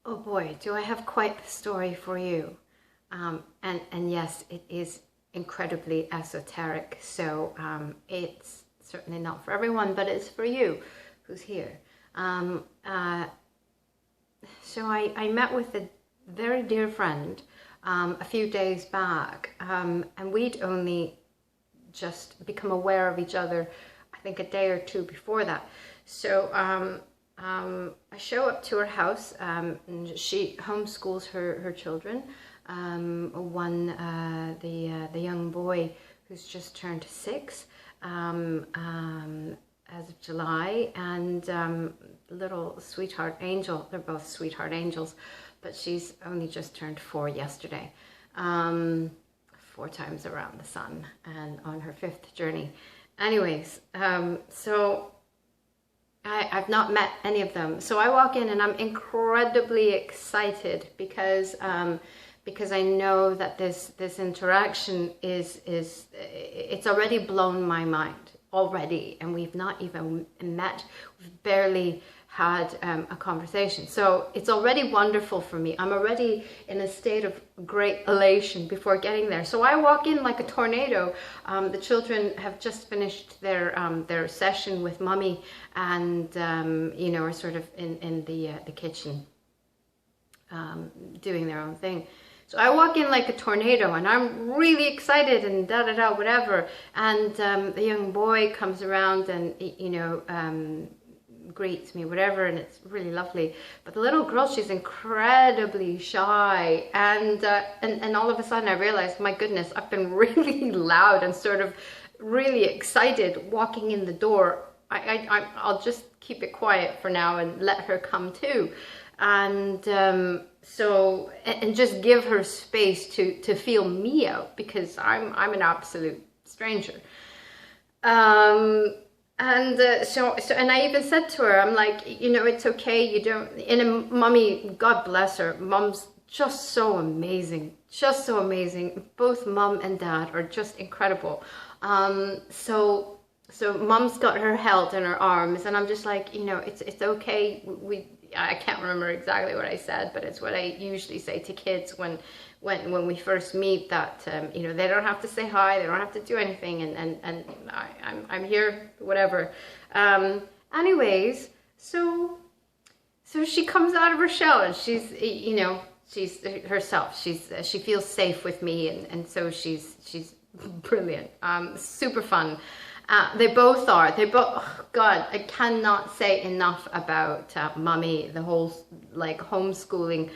Oh boy, do I have quite the story for you. And yes, it is incredibly esoteric. So it's certainly not for everyone, but it's for you who's here. So I met with a very dear friend a few days back, and we'd only just become aware of each other, I think a day or two before that. So I show up to her house, and she homeschools her children. One, the young boy who's just turned 6 as of July, and little sweetheart Angel. They're both sweetheart angels, but she's only just turned 4 yesterday. 4 times around the sun and on her 5th journey. Anyways, so I've not met any of them. So I walk in and I'm incredibly excited because I know that this interaction it's already blown my mind already, and we've not even met. We've barely had a conversation. So it's already wonderful for me. I'm already in a state of great elation before getting there. So I walk in like a tornado. The children have just finished their session with Mummy, and you know, are sort of in the kitchen doing their own thing. So I walk in like a tornado, and I'm really excited and da-da-da, whatever. And the young boy comes around and, you know, greets me, whatever, and it's really lovely. But the little girl, she's incredibly shy. And all of a sudden I realized, my goodness, I've been really loud and sort of really excited walking in the door. I'll just keep it quiet for now and let her come too. And so, and just give her space to feel me out, because I'm an absolute stranger. And I even said to her, I'm like, you know, it's okay, you don't, Mummy, God bless her, Mum's just so amazing, both Mum and Dad are just incredible. So Mum's got her held in her arms, and I'm just like, you know, it's okay. I can't remember exactly what I said, but it's what I usually say to kids when we first meet, that you know, they don't have to say hi, they don't have to do anything, and I'm here, whatever. Anyways, so she comes out of her shell, and she's, you know, she's herself. She feels safe with me, and so she's brilliant, super fun. They both are. Oh God, I cannot say enough about Mummy, the whole like homeschooling.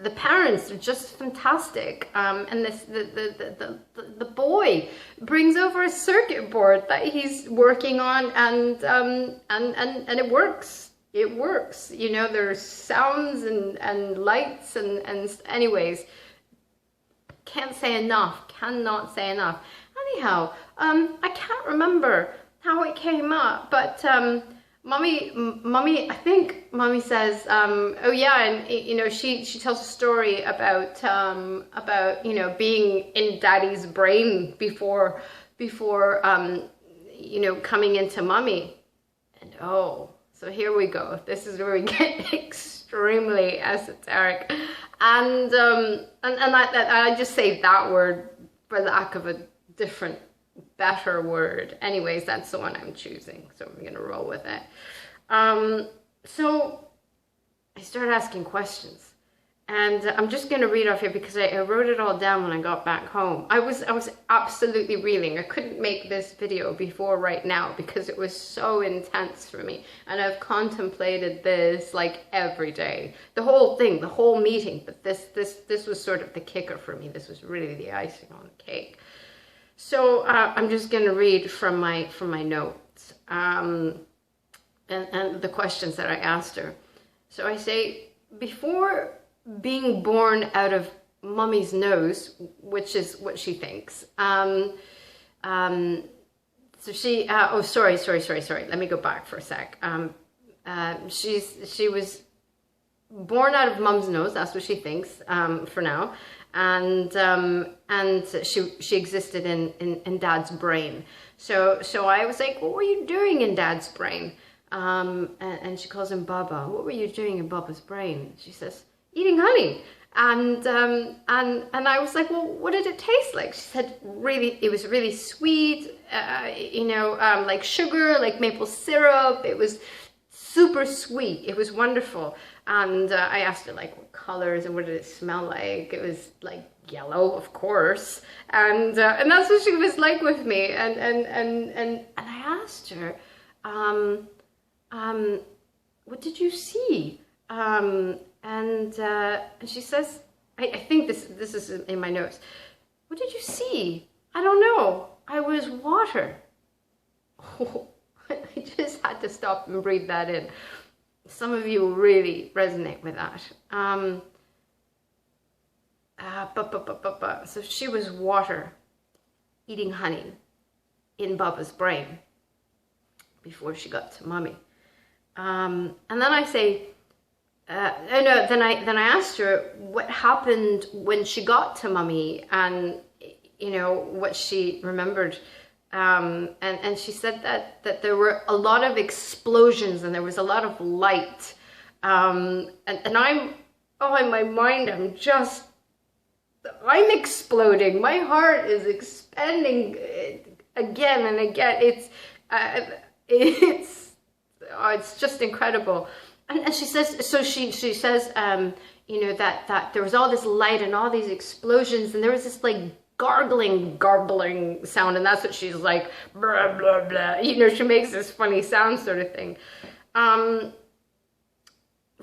The parents are just fantastic. And the boy brings over a circuit board that he's working on, and it works. It works. You know, there's sounds and lights and anyways. Can't say enough. Cannot say enough. Anyhow, I can't remember how it came up, but Mummy, I think Mummy says, oh yeah, and you know, she tells a story about you know, being in Daddy's brain before you know, coming into Mummy, and oh, so here we go. This is where we get extremely esoteric, and I just say that word for lack of a different, better word. Anyways, that's the one I'm choosing, so I'm gonna roll with it. So I started asking questions, and I'm just gonna read off here because I wrote it all down when I got back home. I was absolutely reeling. I couldn't make this video before right now because it was so intense for me, and I've contemplated this like every day, the whole thing, the whole meeting. But this was sort of the kicker for me. This was really the icing on the cake. So I'm just going to read from my notes and the questions that I asked her. So I say, before being born out of Mummy's nose, which is what she thinks. So she, oh, sorry. Let me go back for a sec. She was born out of Mum's nose. That's what she thinks for now. And she existed in Dad's brain. So I was like, what were you doing in Dad's brain? And she calls him Baba. What were you doing in Baba's brain? She says, eating honey. And I was like, well, what did it taste like? She said, really, it was really sweet, like sugar, like maple syrup. It was super sweet. It was wonderful. And I asked her, like, what colors and what did it smell like? It was like yellow, of course. And that's what she was like with me. And I asked her, what did you see? And she says, I think this is in my notes. What did you see? I don't know. I was water. Oh, I just had to stop and breathe that in. Some of you will really resonate with that. So she was water, eating honey in Baba's brain before she got to Mommy. And then I say, then I asked her what happened when she got to Mommy, and what she remembered. And she said that there were a lot of explosions and there was a lot of light. And I'm, in my mind, I'm exploding. My heart is expanding again and again. It's just incredible. And she says, so she says, that there was all this light and all these explosions, and there was this like garbling sound, and that's what she's like, blah, blah, blah. She makes this funny sound sort of thing.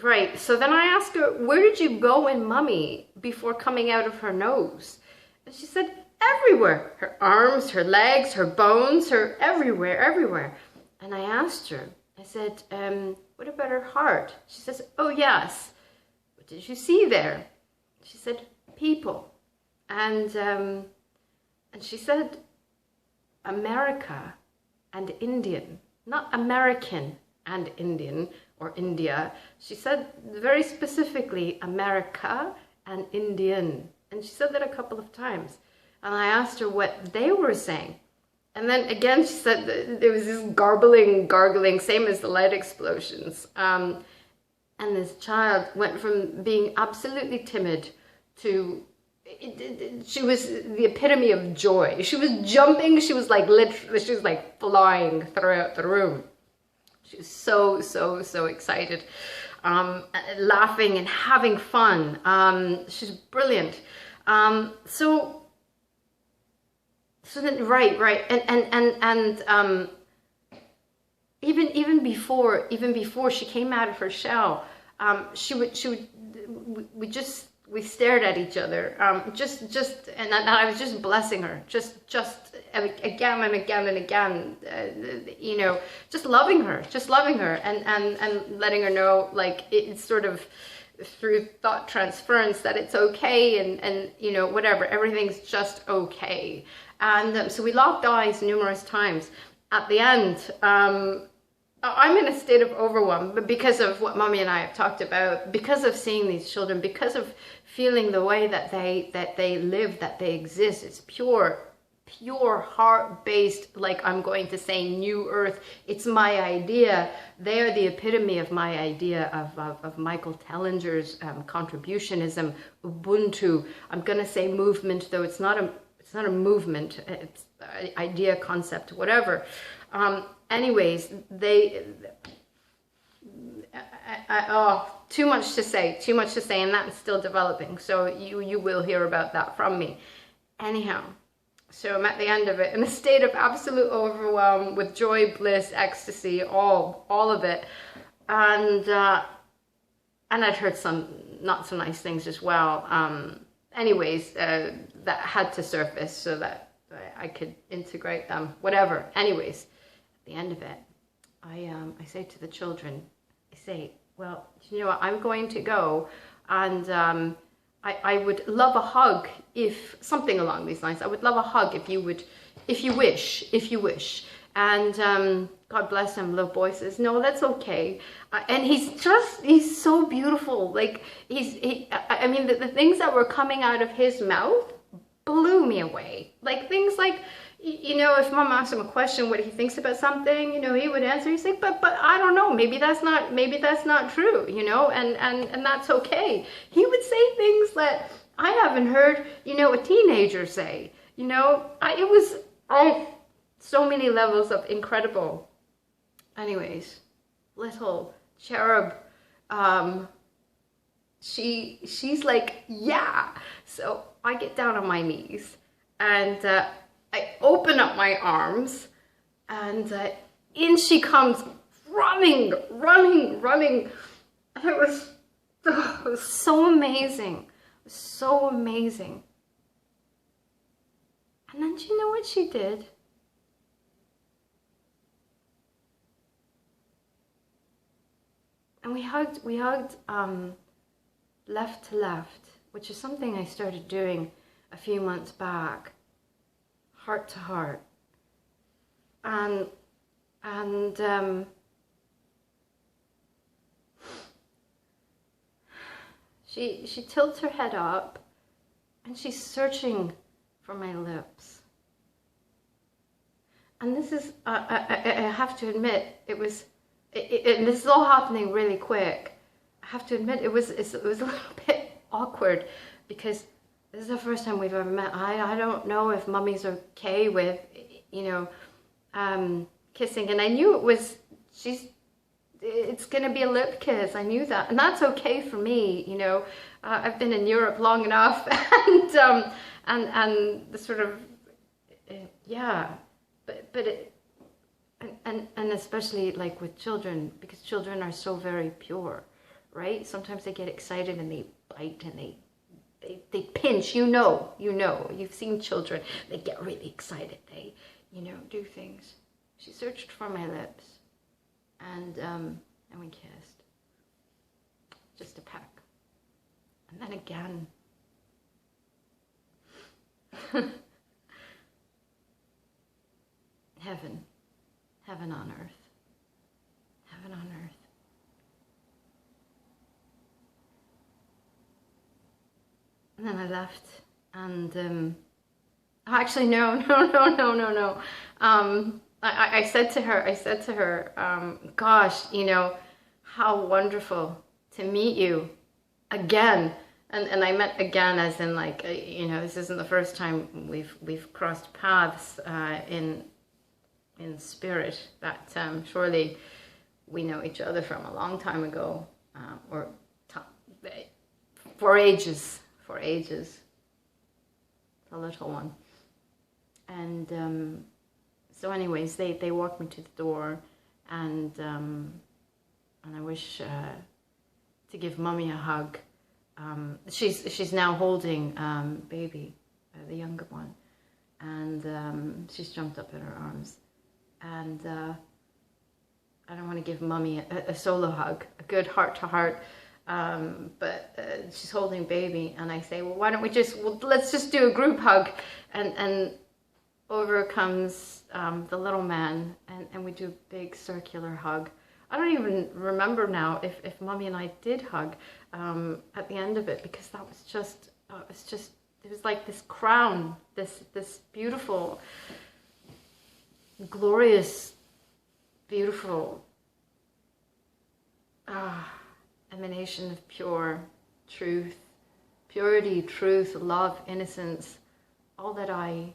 Right, so then I asked her, where did you go in Mommy before coming out of her nose? And she said, everywhere. Her arms, her legs, her bones, her everywhere. And I asked her, I said, what about her heart? She says, oh yes. What did you see there? She said, people. And she said, America and Indian, not American and Indian or India. She said very specifically America and Indian. And she said that a couple of times. And I asked her what they were saying. And then again, she said that there was this gargling, same as the light explosions. And this child went from being absolutely timid to, she was the epitome of joy. She was jumping, she was like literally, she was like flying throughout the room. She was so excited, laughing and having fun. She's brilliant. So then, right, and even before she came out of her shell, we stared at each other, and I was just blessing her, just again and again and again, just loving her, and letting her know, like, it's sort of through thought transference that it's okay, and whatever, everything's just okay. And so we locked eyes numerous times. At the end, I'm in a state of overwhelm, but because of what Mommy and I have talked about, because of seeing these children, because of feeling the way that they live, that they exist. It's pure heart-based, like I'm going to say, new earth. It's my idea. They are the epitome of my idea of Michael Tellinger's contributionism, Ubuntu. I'm going to say movement, though it's not a movement. It's idea, concept, whatever. Anyways, too much to say, and that's still developing. So you will hear about that from me. Anyhow, so I'm at the end of it in a state of absolute overwhelm with joy, bliss, ecstasy, all of it, and I'd heard some not so nice things as well. Anyways, that had to surface so that I could integrate them. Whatever. Anyways, at the end of it, I say to the children, I say, well, you know what, I'm going to go, and I would love a hug, if something along these lines. I would love a hug if you wish. And God bless him, little boy says, no, that's okay. And he's so beautiful. Like, I mean, the things that were coming out of his mouth blew me away. Like, things like, you know, if mom asked him a question, what he thinks about something, you know, he would answer. He'd say, but I don't know. Maybe that's not true, you know, and that's okay. He would say things that I haven't heard, you know, a teenager say. You know, it was so many levels of incredible. Anyways, little cherub, she's like, yeah. So I get down on my knees and I open up my arms, and in she comes, running. And it was so amazing, so amazing. And then do you know what she did? And we hugged left to left, which is something I started doing a few months back, heart to heart. And she tilts her head up and she's searching for my lips. And this is, I have to admit, and this is all happening really quick. I have to admit, it was a little bit awkward because this is the first time we've ever met. I don't know if mummy's okay with, you know, kissing. And I knew it's going to be a lip kiss. I knew that. And that's okay for me, you know. I've been in Europe long enough and the sort of, yeah. And especially like with children, because children are so very pure, right? Sometimes they get excited and they bite and they pinch, you know, you've seen children, they get really excited, they, you know, do things. She searched for my lips and we kissed, just a peck, and then again. Heaven on earth, heaven on earth. And then I left, and actually no. I said to her, gosh, you know, how wonderful to meet you again. And I meant again as in like, you know, this isn't the first time we've crossed paths in spirit. That surely we know each other from a long time ago, or for ages, the little one. And so anyways, they walked me to the door, and I wish to give Mummy a hug. She's now holding baby, the younger one, and she's jumped up in her arms, and I don't want to give Mummy a solo hug, a good heart to heart, but she's holding baby, and I say, well, why don't we let's just do a group hug, and over comes the little man, and we do a big circular hug. I don't even remember now if Mummy and I did hug at the end of it, because that was just, it was like this crown, this beautiful, glorious, beautiful emanation of pure truth, purity, truth, love, innocence, all that I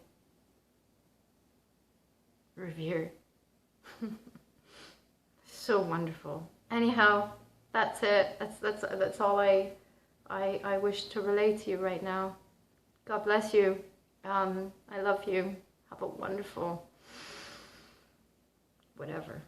revere. So wonderful. Anyhow, that's it. That's all I wish to relay to you right now. God bless you. I love you. Have a wonderful whatever.